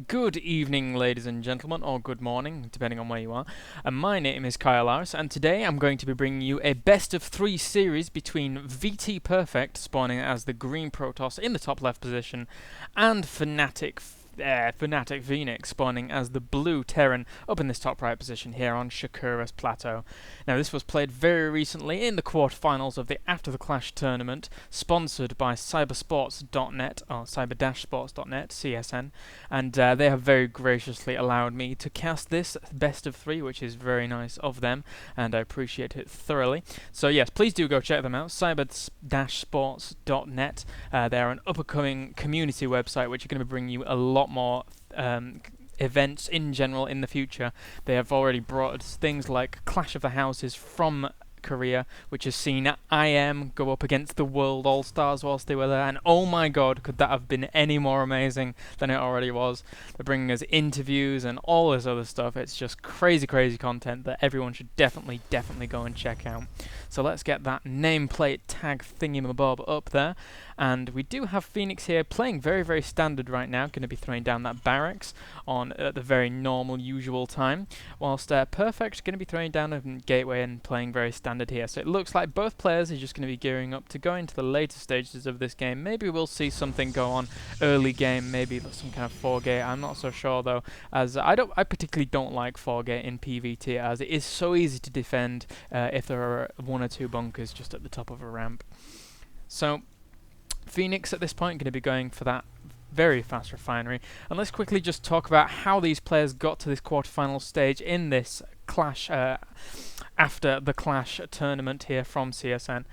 Good evening, ladies and gentlemen, or good morning, depending on where you are. And my name is Kyle Aris, and today I'm going to be bringing you a best of three series between VTPerfect, spawning as the green Protoss in the top left position, and fnaticFenix, spawning as the blue Terran up in this top right position here on Shakura's Plateau. Now, this was played very recently in the quarterfinals of the After the Clash tournament, sponsored by cybersports.net, or cyber-sports.net, CSN, and they have very graciously allowed me to cast this best of three, which is very nice of them, and I appreciate it thoroughly. So yes, please do go check them out, cyber-sports.net. They're an up-and-coming community website which are going to bring you a lot more events in general in the future. They have already brought us things like Clash of the Houses from Korea, which has seen IM go up against the World All-Stars whilst they were there, and oh my god, could that have been any more amazing than it already was. They're bringing us interviews and all this other stuff. It's just crazy content that everyone should definitely go and check out. So let's get that nameplate tag thingy-mabob up there. And we do have Phoenix here playing very standard right now, going to be throwing down that barracks on at the very normal, usual time, whilst Perfect going to be throwing down a gateway and playing very standard here. So it looks like both players are just going to be gearing up to go into the later stages of this game. Maybe we'll see something go on early game, maybe some kind of 4-gate. I'm not so sure though, as I particularly don't like 4-gate in PvT, as it is so easy to defend if there are one or two bunkers just at the top of a ramp. So Phoenix at this point going to be going for that very fast refinery, and let's quickly just talk about how these players got to this quarterfinal stage in this Clash after the Clash tournament here from CSN.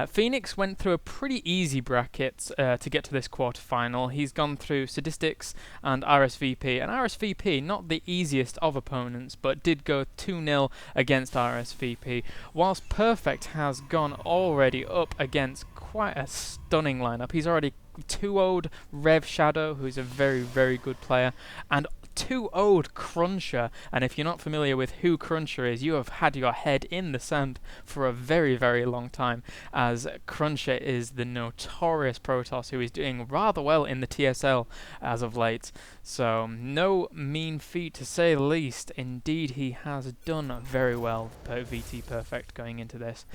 Phoenix went through a pretty easy bracket to get to this quarterfinal. He's gone through Sadistics and RSVP, and RSVP not the easiest of opponents, but did go 2-0 against RSVP, whilst Perfect has gone already up against quite a stunning lineup. He's already 2-0'd Rev Shadow, who's a very good player, and 2-0'd Cruncher. And if you're not familiar with who Cruncher is, you have had your head in the sand for a very long time, as Cruncher is the notorious Protoss who is doing rather well in the TSL as of late. So no mean feat, to say the least. Indeed, he has done very well, VTPerfect, going into this.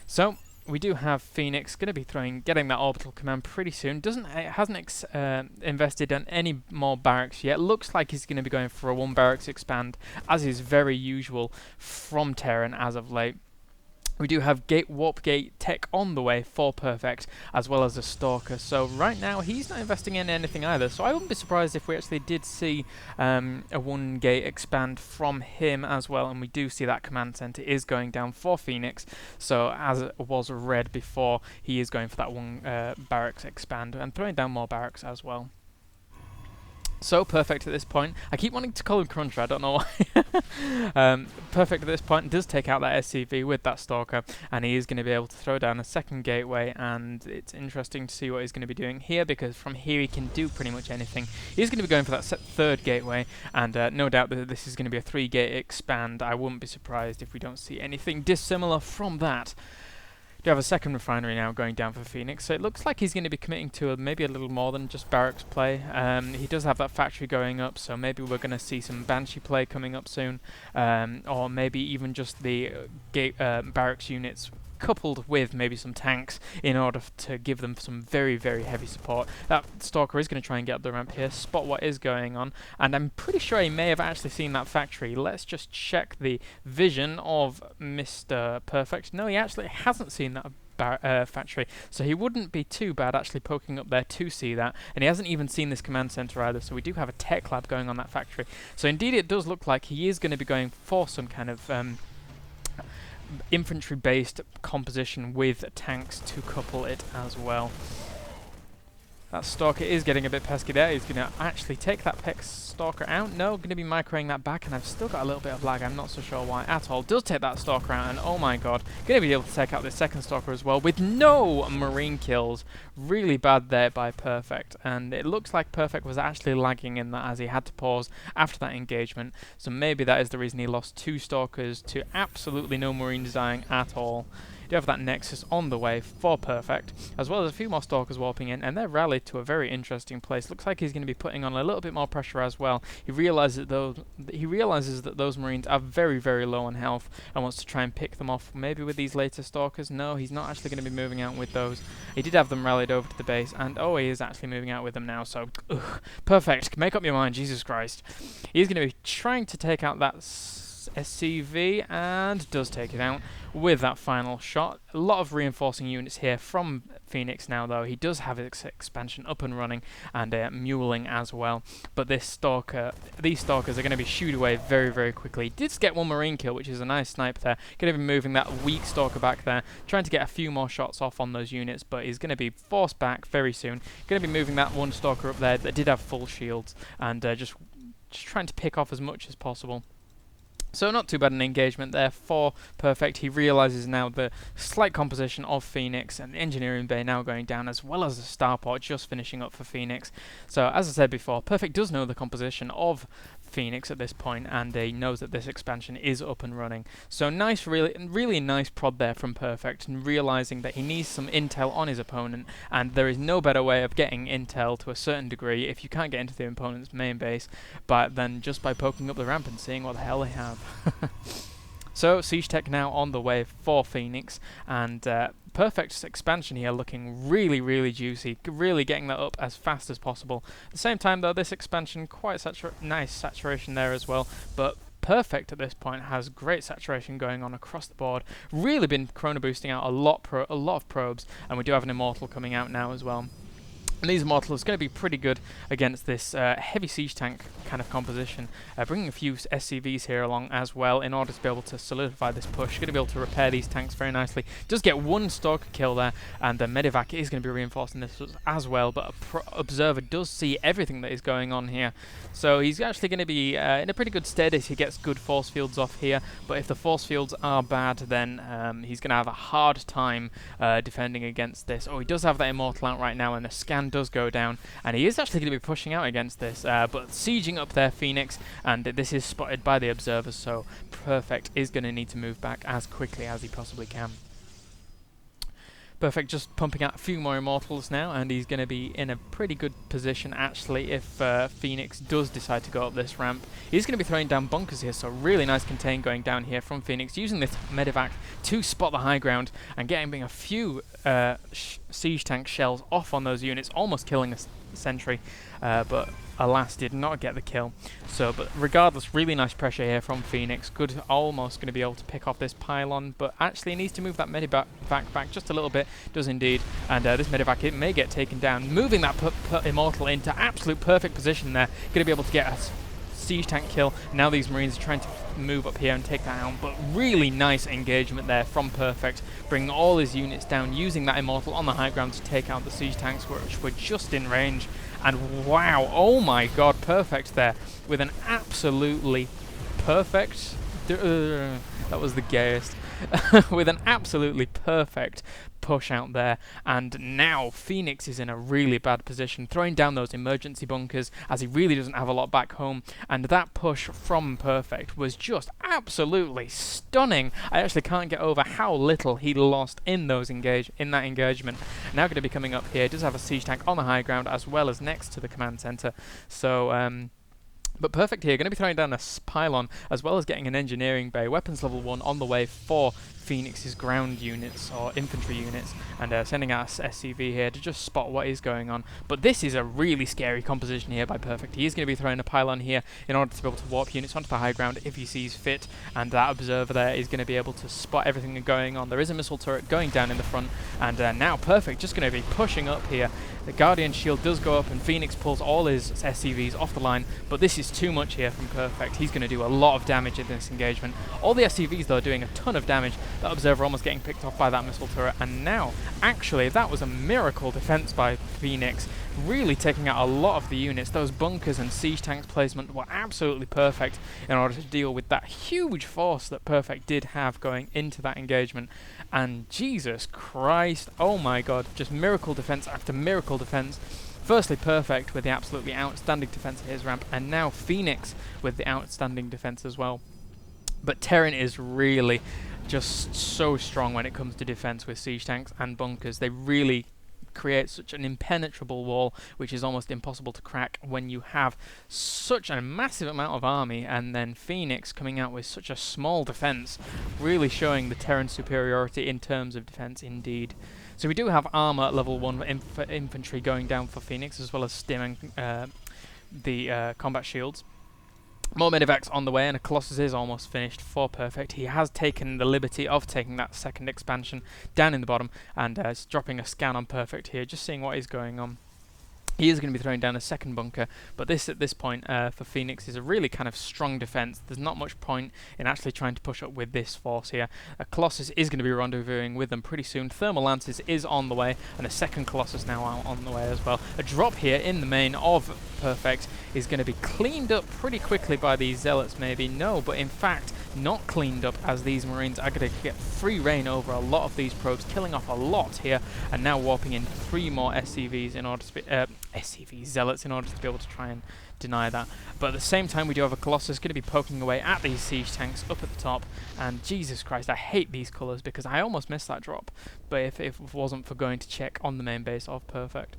So we do have Phoenix going to be getting that orbital command pretty soon. Hasn't invested in any more barracks yet. Looks like he's going to be going for a 1 barracks expand, as is very usual from Terran as of late. We do have Warp Gate tech on the way for Perfect, as well as a Stalker. So right now, he's not investing in anything either. So I wouldn't be surprised if we actually did see a 1 gate expand from him as well. And we do see that command center is going down for Phoenix. So as it was read before, he is going for that 1 barracks expand and throwing down more barracks as well. So Perfect at this point, I keep wanting to call him Cruncher, I don't know why. Perfect at this point does take out that SCV with that Stalker, and he is going to be able to throw down a 2nd gateway, and it's interesting to see what he's going to be doing here, because from here he can do pretty much anything. He's going to be going for that 3rd gateway, and no doubt that this is going to be a 3-gate expand. I wouldn't be surprised if we don't see anything dissimilar from that. We do have a 2nd refinery now going down for Phoenix, so it looks like he's going to be committing to maybe a little more than just barracks play. He does have that factory going up, so maybe we're going to see some Banshee play coming up soon, or maybe even just the barracks units coupled with maybe some tanks in order to give them some very heavy support. That Stalker is going to try and get up the ramp here, spot what is going on, and I'm pretty sure he may have actually seen that factory. Let's just check the vision of Mr. Perfect. No, he actually hasn't seen that factory, so he wouldn't be too bad actually poking up there to see that, and he hasn't even seen this command center either, so we do have a tech lab going on that factory. So indeed it does look like he is going to be going for some kind of infantry-based composition with tanks to couple it as well. That Stalker is getting a bit pesky there. He's going to actually take that Stalker out. No, going to be microing that back, and I've still got a little bit of lag. I'm not so sure why at all. Does take that Stalker out, and oh my god, going to be able to take out the 2nd Stalker as well with no Marine kills. Really bad there by Perfect, and it looks like Perfect was actually lagging in that, as he had to pause after that engagement. So maybe that is the reason he lost 2 Stalkers to absolutely no Marines dying at all. do have that Nexus on the way for Perfect, as well as a few more Stalkers warping in, and they're rallied to a very interesting place. Looks like he's going to be putting on a little bit more pressure as well. He realizes that those Marines are very, very low on health and wants to try and pick them off, maybe with these later Stalkers. No, he's not actually going to be moving out with those. He did have them rallied over to the base, and oh, he is actually moving out with them now, so Perfect, make up your mind, Jesus Christ. He's going to be trying to take out that SCV, and does take it out with that final shot. A lot of reinforcing units here from Phoenix now, though. He does have his expansion up and running, and muling as well. But these Stalkers are going to be shooed away very, very quickly. He did get one Marine kill, which is a nice snipe there. Going to be moving that weak Stalker back there, trying to get a few more shots off on those units, but he's going to be forced back very soon. Going to be moving that one Stalker up there that did have full shields, and just trying to pick off as much as possible. So not too bad an engagement there for Perfect. He realises now the slight composition of Phoenix, and the engineering bay now going down, as well as the starport just finishing up for Phoenix. So as I said before, Perfect does know the composition of Phoenix at this point, and he knows that this expansion is up and running. So nice, really nice prod there from Perfect, and realising that he needs some intel on his opponent, and there is no better way of getting intel to a certain degree if you can't get into the opponent's main base, but then just by poking up the ramp and seeing what the hell they have. So Siege Tech now on the way for Phoenix, and Perfect's expansion here looking really, really juicy, really getting that up as fast as possible. At the same time, though, this expansion quite nice saturation there as well, but Perfect at this point has great saturation going on across the board. Really been chrono boosting out a lot of probes, and we do have an Immortal coming out now as well. And these Immortals are going to be pretty good against this heavy siege tank kind of composition. Bringing a few SCVs here along as well in order to be able to solidify this push. Going to be able to repair these tanks very nicely. Does get one Stalker kill there, and the Medivac is going to be reinforcing this as well, but Observer does see everything that is going on here. So he's actually going to be in a pretty good stead as he gets good force fields off here, but if the force fields are bad, then he's going to have a hard time defending against this. Oh, he does have that Immortal out right now, and the scan does go down, and he is actually going to be pushing out against this, but sieging up there Phoenix, and this is spotted by the observers, so Perfect is going to need to move back as quickly as he possibly can. Perfect just pumping out a few more Immortals now, and he's going to be in a pretty good position actually if Phoenix does decide to go up this ramp. He's going to be throwing down bunkers here, so really nice contain going down here from Phoenix, using this Medivac to spot the high ground and getting a few siege tank shells off on those units, almost killing a sentry, but alas did not get the kill. So, but regardless, really nice pressure here from Phoenix. Good, almost going to be able to pick off this pylon, but actually needs to move that Medivac back just a little bit. Does indeed, and this Medivac, it may get taken down. Moving that Immortal into absolute perfect position there. Going to be able to get a siege tank kill. Now these Marines are trying to move up here and take that out, but really nice engagement there from Perfect, bringing all his units down, using that Immortal on the high ground to take out the siege tanks, which were just in range. And wow, oh my god, Perfect there with an absolutely perfect that was the gayest with an absolutely perfect push out there, and now Phoenix is in a really bad position, throwing down those emergency bunkers as he really doesn't have a lot back home, and that push from Perfect was just absolutely stunning. I actually can't get over how little he lost in that engagement. Now going to be coming up here, does have a siege tank on the high ground as well as next to the command center, so but Perfect here, going to be throwing down a pylon as well as getting an engineering bay, weapons level 1 on the way for Phoenix's ground units or infantry units, and sending out SCV here to just spot what is going on. But this is a really scary composition here by Perfect. He is going to be throwing a pylon here in order to be able to warp units onto the high ground if he sees fit, and that observer there is going to be able to spot everything going on. There is a missile turret going down in the front, and now Perfect just going to be pushing up here. The Guardian shield does go up, and Phoenix pulls all his SCVs off the line, but this is too much here from Perfect. He's going to do a lot of damage in this engagement. All the SCVs, though, are doing a ton of damage. That observer almost getting picked off by that missile turret, and now, actually, that was a miracle defense by Phoenix, really taking out a lot of the units. Those bunkers and siege tanks placement were absolutely perfect in order to deal with that huge force that Perfect did have going into that engagement. And Jesus Christ, oh my god, just miracle defense after miracle defense. Firstly, Perfect with the absolutely outstanding defense at his ramp, and now Phoenix with the outstanding defense as well. But Terran is really just so strong when it comes to defense with siege tanks and bunkers. They really create such an impenetrable wall, which is almost impossible to crack when you have such a massive amount of army, and then Phoenix coming out with such a small defense, really showing the Terran superiority in terms of defense indeed. So we do have armor at level 1 infantry going down for Phoenix, as well as stim and the combat shields. More medevacs on the way, and a Colossus is almost finished for Perfect. He has taken the liberty of taking that second expansion down in the bottom, and is dropping a scan on Perfect here, just seeing what is going on. He is going to be throwing down a second bunker, but this at this point for Phoenix is a really kind of strong defense. There's not much point in actually trying to push up with this force here. A Colossus is going to be rendezvousing with them pretty soon. Thermal Lances is on the way, and a second Colossus now on the way as well. A drop here in the main of Perfect is going to be cleaned up pretty quickly by these Zealots, maybe. No, but in fact not cleaned up, as these Marines are going to get free reign over a lot of these probes, killing off a lot here, and now warping in 3 more SCVs in order to be SCV Zealots in order to be able to try and deny that. But at the same time, we do have a Colossus going to be poking away at these siege tanks up at the top, and Jesus Christ, I hate these colours because I almost missed that drop, but if it wasn't for going to check on the main base of Perfect.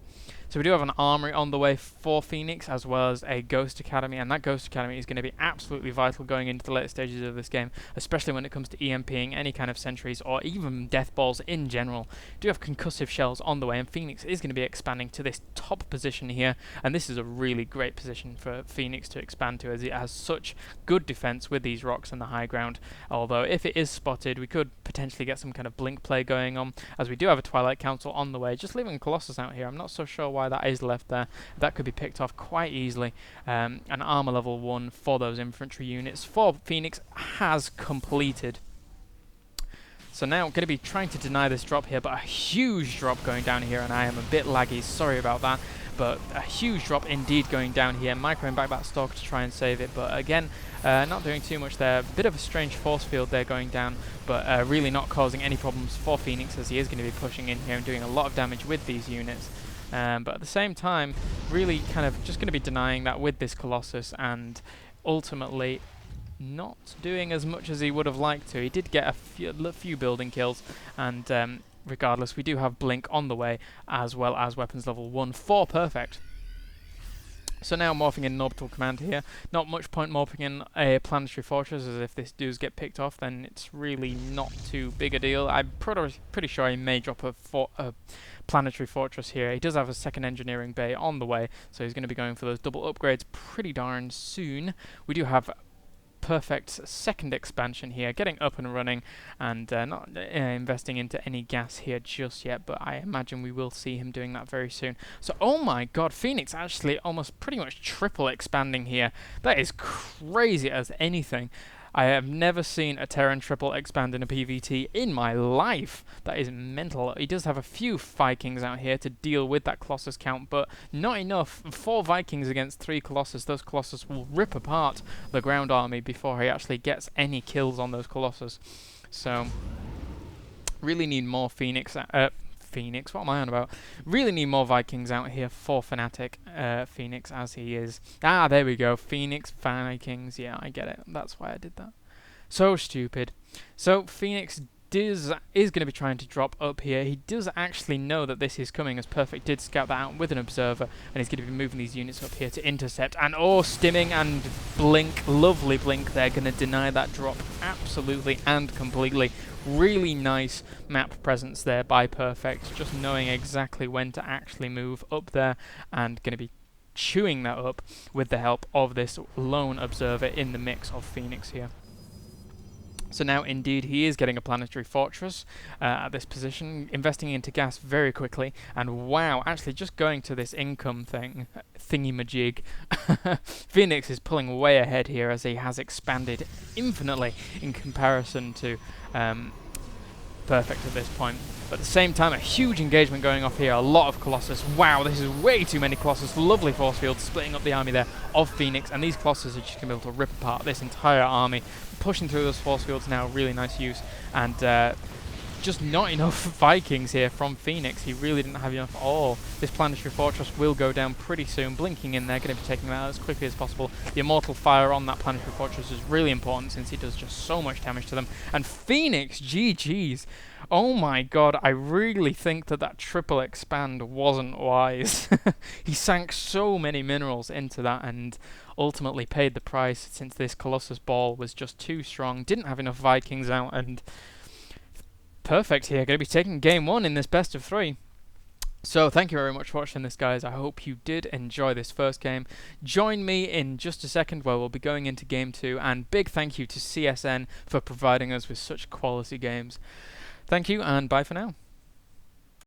So we do have an armory on the way for Phoenix, as well as a Ghost Academy, and that Ghost Academy is going to be absolutely vital going into the later stages of this game, especially when it comes to EMPing any kind of sentries or even death balls in general. We do have concussive shells on the way, and Phoenix is going to be expanding to this top position here, and this is a really great position for Phoenix to expand to, as it has such good defense with these rocks and the high ground. Although if it is spotted, we could potentially get some kind of blink play going on, as we do have a Twilight Council on the way. Just leaving Colossus out here, I'm not so sure why that is left there. That could be picked off quite easily. An armor level 1 for those infantry units for Phoenix has completed. So now I'm going to be trying to deny this drop here, but a huge drop going down here, and I am a bit laggy, sorry about that, but a huge drop indeed going down here. Microing back that stalk to try and save it, but again, not doing too much there. Bit of a strange force field there going down, but really not causing any problems for Phoenix, as he is going to be pushing in here and doing a lot of damage with these units. But at the same time, really kind of just going to be denying that with this Colossus, and ultimately not doing as much as he would have liked to. He did get a few building kills, and regardless, we do have Blink on the way, as well as weapons level 1 for Perfect. So now morphing in an orbital command here. Not much point morphing in a planetary fortress, as if this does get picked off, then it's really not too big a deal. I'm pretty sure he may drop a planetary fortress here. He does have a second engineering bay on the way, so he's going to be going for those double upgrades pretty darn soon. We do have Perfect's second expansion here, getting up and running, and not investing into any gas here just yet, but I imagine we will see him doing that very soon. So, oh my god, Phoenix actually almost pretty much triple expanding here. That is crazy as anything. I have never seen a Terran triple expand in a PvT in my life. That is mental. He does have a few Vikings out here to deal with that Colossus count, but not enough. 4 Vikings against 3 Colossus. Those Colossus will rip apart the ground army before he actually gets any kills on those Colossus. So, really need more Phoenix, what am I on about? Really need more Vikings out here for fnaticFenix, as he is. Ah, there we go. Phoenix Vikings. Yeah, I get it. That's why I did that. So stupid. So Phoenix is going to be trying to drop up here. He does actually know that this is coming, as Perfect did scout that out with an observer, and he's going to be moving these units up here to intercept. And stimming and Blink, lovely Blink. They're going to deny that drop absolutely and completely. Really nice map presence there by Perfect, just knowing exactly when to actually move up there, and going to be chewing that up with the help of this lone observer in the mix of Phoenix here. So now, indeed, he is getting a planetary fortress at this position, investing into gas very quickly, and wow, actually just going to this income thingy-majig. Phoenix is pulling way ahead here, as he has expanded infinitely in comparison to Perfect at this point. But at the same time, a huge engagement going off here, a lot of Colossus. Wow, this is way too many Colossus. Lovely force field, splitting up the army there of Phoenix, and these Colossus are just going to be able to rip apart this entire army. Pushing through those force fields now, really nice use, and just not enough Vikings here from Phoenix. He really didn't have enough at all. This planetary fortress will go down pretty soon. Blinking in there, going to be taking that out as quickly as possible. The immortal fire on that planetary fortress is really important since it does just so much damage to them. And Phoenix, GG's. Oh my god, I really think that that triple expand wasn't wise. He sank so many minerals into that and ultimately paid the price since this Colossus Ball was just too strong. Didn't have enough Vikings out, and Perfect here, going to be taking game 1 in this best of 3. So thank you very much for watching this, guys. I hope you did enjoy this first game. Join me in just a second where we'll be going into game 2, and big thank you to CSN for providing us with such quality games. Thank you, and bye for now.